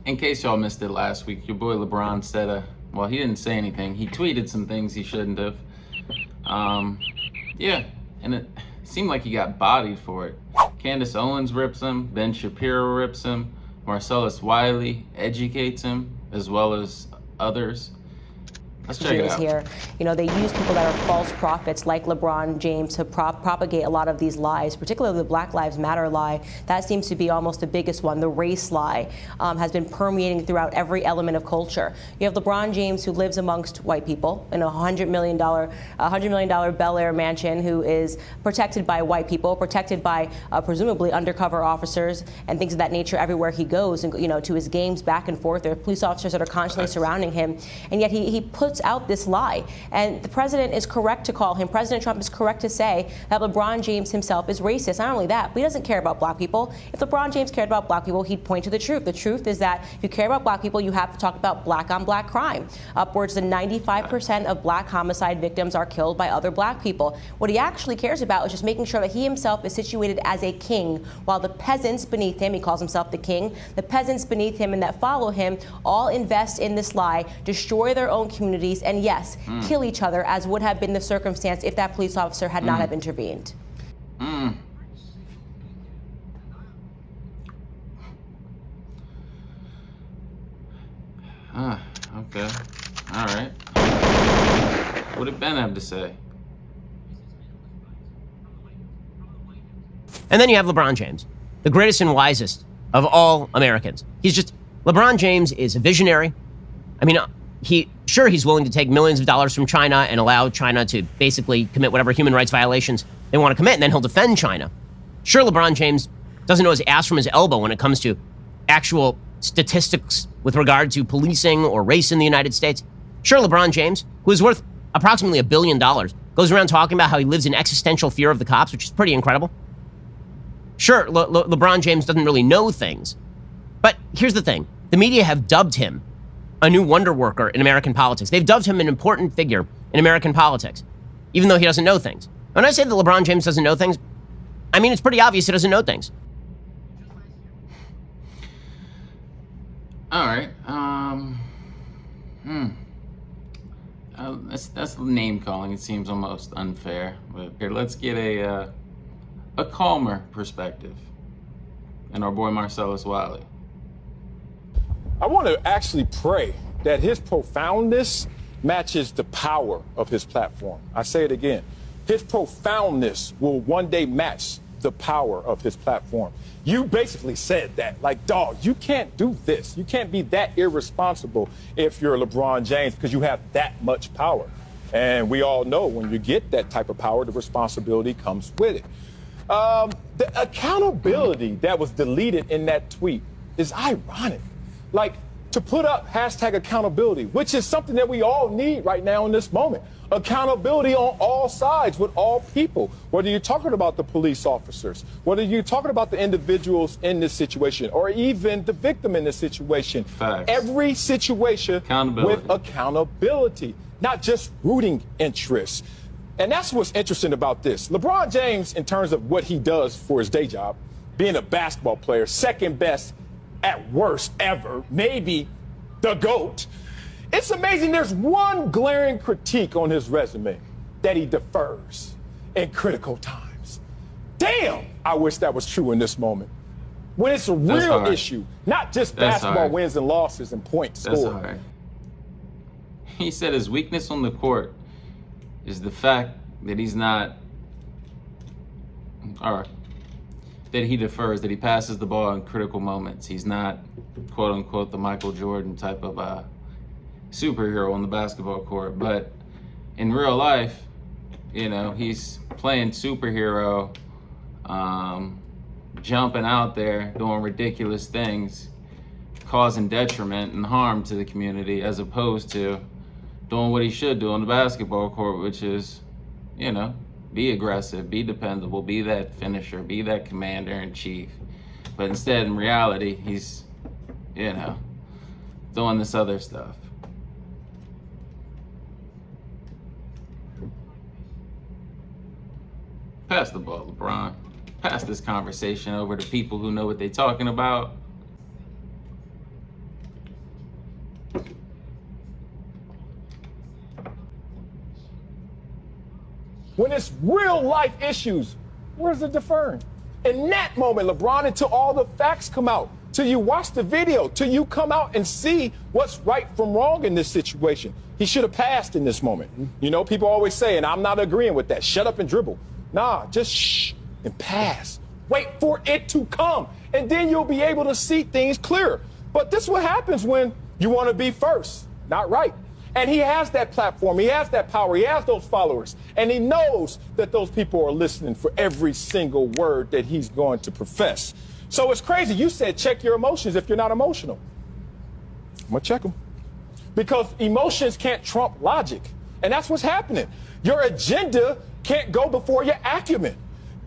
In case y'all missed it last week, your boy LeBron said, well, he didn't say anything. He tweeted some things he shouldn't have. Yeah, and it seemed like he got bodied for it. Candace Owens rips him, Ben Shapiro rips him, Marcellus Wiley educates him, as well as others. Let's check it out. Here, you know, they use people that are false prophets like Lebron James to propagate a lot of these lies, particularly the Black Lives Matter lie. That seems to be almost the biggest one. The race lie has been permeating throughout every element of culture. You have LeBron James, who lives amongst white people in a $100 million Bel Air mansion, who is protected by white people, protected by presumably undercover officers and things of that nature everywhere he goes, and you know, to his games back and forth. There are police officers that are constantly surrounding him, and yet he puts out this lie. And the president is correct to call him, President Trump is correct to say that LeBron James himself is racist. Not only that, but he doesn't care about black people. If LeBron James cared about black people, he'd point to the truth. The truth is that if you care about black people, you have to talk about black on black crime. Upwards of 95% of black homicide victims are killed by other black people. What he actually cares about is just making sure that he himself is situated as a king, while the peasants beneath him, he calls himself the king, the peasants beneath him and that follow him all invest in this lie, destroy their own communities, and yes, kill each other, as would have been the circumstance if that police officer had not have intervened. Okay. All right. What did Ben have to say? And then you have LeBron James, the greatest and wisest of all Americans. LeBron James is a visionary. I mean, he's willing to take millions of dollars from China and allow China to basically commit whatever human rights violations they want to commit, and then he'll defend China. Sure, LeBron James doesn't know his ass from his elbow when it comes to actual statistics with regard to policing or race in the United States. Sure, LeBron James, who is worth approximately $1 billion, goes around talking about how he lives in existential fear of the cops, which is pretty incredible. Sure, LeBron James doesn't really know things. But here's the thing. The media have dubbed him a new wonder worker in American politics. They've dubbed him an important figure in American politics, even though he doesn't know things. When I say that LeBron James doesn't know things, I mean, it's pretty obvious he doesn't know things. All right. That's name calling. It seems almost unfair. But here, let's get a calmer perspective. And our boy Marcellus Wiley. I want to actually pray that his profoundness matches the power of his platform. I say it again. His profoundness will one day match the power of his platform. You basically said that, like, dog, you can't do this. You can't be that irresponsible if you're LeBron James, because you have that much power. And we all know when you get that type of power, the responsibility comes with it. The accountability that was deleted in that tweet is ironic. Like, to put up hashtag accountability, which is something that we all need right now in this moment. Accountability on all sides with all people, whether you're talking about the police officers, whether you're talking about the individuals in this situation, or even the victim in this situation. Facts. Every situation with accountability, not just rooting interests. And that's what's interesting about this. LeBron James, in terms of what he does for his day job, being a basketball player, second best at worst ever, maybe the GOAT. It's amazing there's one glaring critique on his resume, that he defers in critical times. Damn, I wish that was true in this moment. When it's a real issue, not just basketball wins and losses and points scored. He said his weakness on the court is the fact that he's not, or that he defers, that he passes the ball in critical moments. He's not, quote unquote, the Michael Jordan type of superhero on the basketball court. But in real life, you know, he's playing superhero, jumping out there, doing ridiculous things, causing detriment and harm to the community, as opposed to doing what he should do on the basketball court, which is, you know, be aggressive, be dependable, be that finisher, be that commander-in-chief. But instead, in reality, he's, you know, doing this other stuff. Pass the ball, LeBron. Pass this conversation over to people who know what they're talking about. When it's real life issues, where's the deferring? In that moment, LeBron, until all the facts come out, till you watch the video, till you come out and see what's right from wrong in this situation, he should have passed in this moment. You know, people always say, and I'm not agreeing with that, shut up and dribble. Nah, just shh and pass. Wait for it to come, and then you'll be able to see things clearer. But this is what happens when you want to be first, not right. And he has that platform, he has that power, he has those followers, and he knows that those people are listening for every single word that he's going to profess. So it's crazy. You said check your emotions if you're not emotional. I'm going to check them. Because emotions can't trump logic. And that's what's happening. Your agenda can't go before your acumen.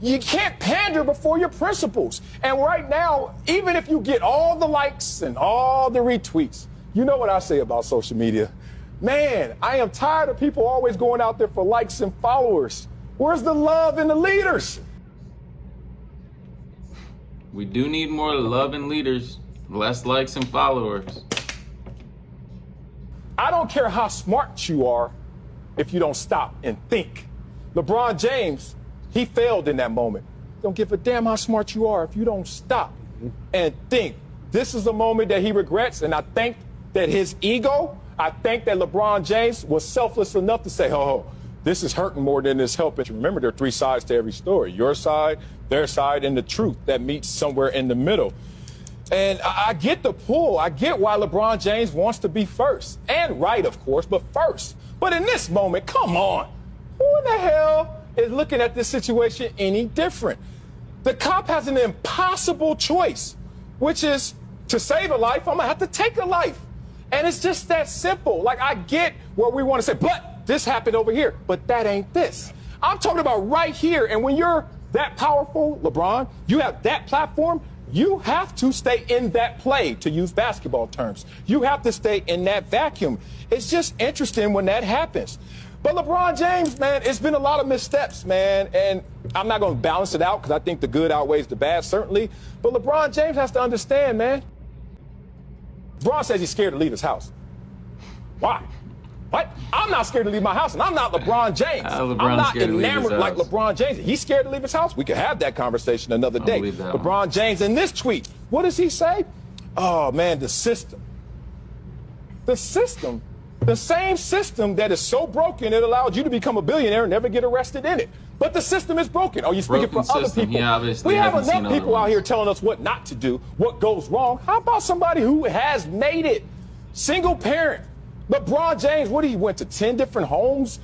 You can't pander before your principles. And right now, even if you get all the likes and all the retweets, you know what I say about social media. Man, I am tired of people always going out there for likes and followers. Where's the love in the leaders? We do need more love and leaders, less likes and followers. I don't care how smart you are if you don't stop and think. LeBron James, he failed in that moment. Don't give a damn how smart you are if you don't stop and think. This is a moment that he regrets, and I think that his ego, I think that LeBron James was selfless enough to say, oh, this is hurting more than it's helping. Remember, there are three sides to every story. Your side, their side, and the truth that meets somewhere in the middle. And I get the pull. I get why LeBron James wants to be first. And right, of course, but first. But in this moment, come on. Who in the hell is looking at this situation any different? The cop has an impossible choice, which is to save a life, I'm going to have to take a life. And it's just that simple. Like, I get where we want to say, but this happened over here, but that ain't this. I'm talking about right here. And when you're that powerful, LeBron, you have that platform, you have to stay in that play, to use basketball terms. You have to stay in that vacuum. It's just interesting when that happens. But LeBron James, man, it's been a lot of missteps, man. And I'm not going to balance it out because I think the good outweighs the bad, certainly. But LeBron James has to understand, man. LeBron says he's scared to leave his house. Why? What? I'm not scared to leave my house, and I'm not LeBron James. I'm not enamored like LeBron James. He's scared to leave his house? We could have that conversation another day. LeBron James, in this tweet, what does he say? Oh, man, the system. The system. The same system that is so broken it allowed you to become a billionaire and never get arrested in it. But the system is broken. Are you speaking for other people? We have enough people out here telling us what not to do, what goes wrong. How about somebody who has made it? Single parent. LeBron James, he went to 10 different homes,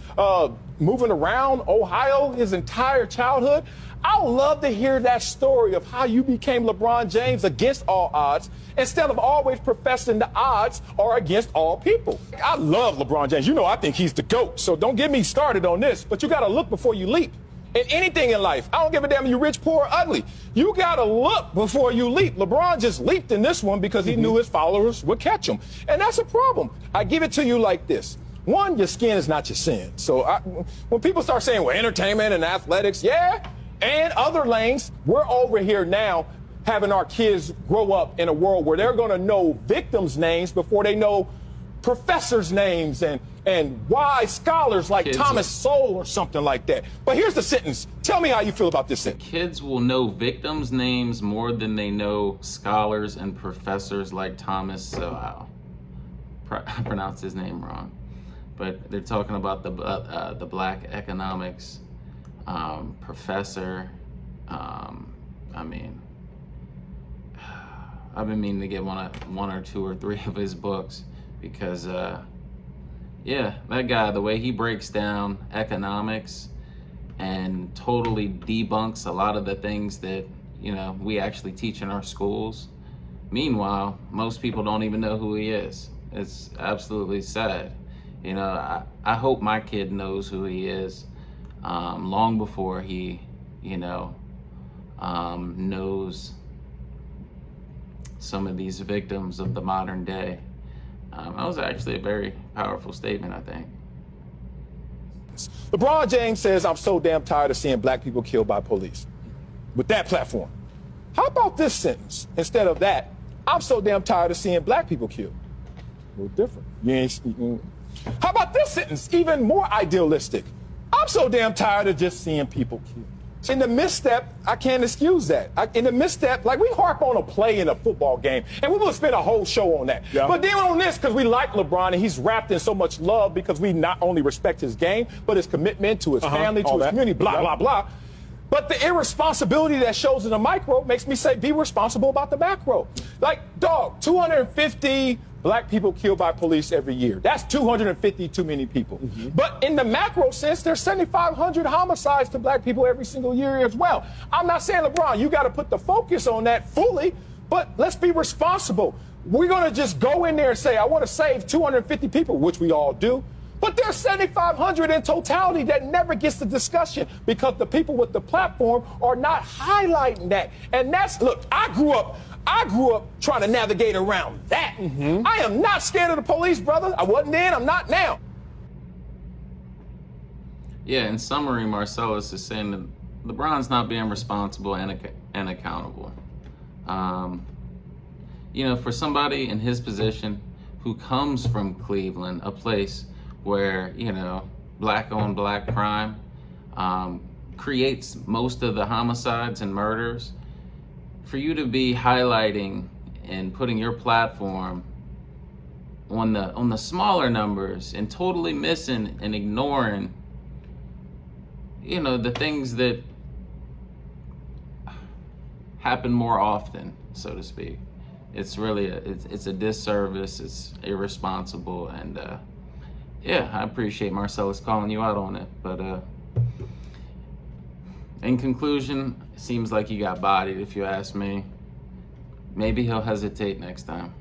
moving around Ohio his entire childhood. I would love to hear that story of how you became LeBron James against all odds instead of always professing the odds are against all people. I love LeBron James. You know I think he's the GOAT, so don't get me started on this, but you got to look before you leap. In anything in life, I don't give a damn if you're rich, poor, or ugly. You got to look before you leap. LeBron just leaped in this one because he knew his followers would catch him. And that's a problem. I give it to you like this. One, your skin is not your sin. So when people start saying, well, entertainment and athletics, yeah, and other lanes, we're over here now having our kids grow up in a world where they're going to know victims' names before they know professors' names and wise scholars like Thomas Sowell or something like that. But here's the sentence. Tell me how you feel about this sentence. Kids will know victims' names more than they know scholars and professors like Thomas Sowell. I pronounced his name wrong. But they're talking about the black economics professor. I mean, I've been meaning to get one or two or three of his books because, yeah, that guy, the way he breaks down economics and totally debunks a lot of the things that, we actually teach in our schools. Meanwhile, most people don't even know who he is. It's absolutely sad. I hope my kid knows who he is long before he, knows some of these victims of the modern day. That was actually a very powerful statement, I think. LeBron James says, I'm so damn tired of seeing black people killed by police. With that platform. How about this sentence? Instead of that, I'm so damn tired of seeing black people killed. A little different. How about this sentence? Even more idealistic. I'm I'm so damn tired of just seeing people killed. In the misstep, I can't excuse that. In the misstep, like we harp on a play in a football game, and we will spend a whole show on that. Yeah. But then on this, because we like LeBron and he's wrapped in so much love because we not only respect his game, but his commitment to his family, to his community, blah, blah, blah. But the irresponsibility that shows in the micro makes me say, be responsible about the macro. Like, dog, 250 black people killed by police every year. That's 250 too many people. But in the macro sense, there's 7,500 homicides to black people every single year as well. I'm not saying, LeBron, you got to put the focus on that fully, but let's be responsible. We're going to just go in there and say, I want to save 250 people, which we all do. But there's 7,500 in totality that never gets the discussion because the people with the platform are not highlighting that. And that's, look, I grew up trying to navigate around that. I am not scared of the police, brother. I wasn't then, I'm not now. Yeah, in summary, Marcellus is saying that LeBron's not being responsible and accountable. You know, for somebody in his position who comes from Cleveland, a place where, you know, black-owned black crime creates most of the homicides and murders, for you to be highlighting and putting your platform on the smaller numbers and totally missing and ignoring, you know, the things that happen more often, so to speak. It's really it's a disservice. It's irresponsible, and yeah, I appreciate Marcellus calling you out on it. But in conclusion, it seems like he got bodied, if you ask me. Maybe he'll hesitate next time.